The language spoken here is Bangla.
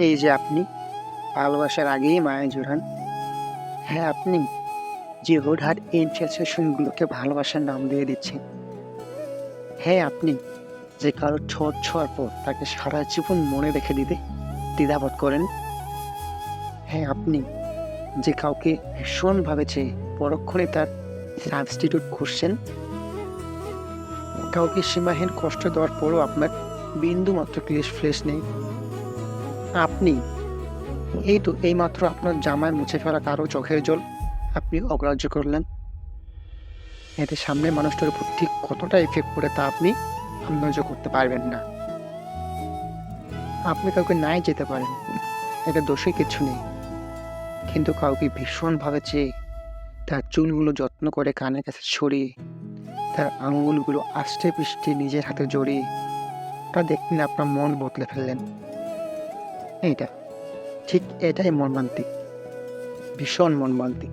এই যে আপনি ভালোবাসার আগেই মায়ায় জড়ান। হ্যাঁ, আপনি যে হুটহাট ইনফ্যাচুয়েশন গুলোকে ভালোবাসার নাম দিয়ে দিচ্ছেন। হ্যাঁ, আপনি যে কারো ঠোঁট ছোঁয়ার পর তাকে সারা জীবন মনে রেখে দিতে দ্বিধাবোধ করেন। হ্যাঁ, আপনি যে কাউকে ভীষণভাবে চেয়ে পরক্ষণে তার সাবস্টিটিউট খুঁজছেন। কাউকে সীমাহীন কষ্ট দেওয়ার পরও আপনার বিন্দুমাত্র ক্লেশ নেই। আপনি এইমাত্র আপনার জামায় মুছে ফেলা কারো চোখের জল আপনি অগ্রাহ্য করলেন। এতে সামনের মানুষটার উপর ঠিক কতটা ইফেক্ট পড়ে তা আপনি আন্দাজও করতে পারবেন না। আপনি কাউকে নাই যেতে পারেন, এতে দোষের কিছু নেই। কিন্তু কাউকে ভীষণভাবে চেয়ে তার চুলগুলো যত্ন করে কানের কাছে সরিয়ে তার আঙুলগুলো আষ্টে পৃষ্ঠে নিজের হাতে জড়িয়ে তা দেখলেন আপনার মন বদলে ফেললেন। এইটা ঠিক এটাই মর্মান্তিক, ভীষণ মর্মান্তিক।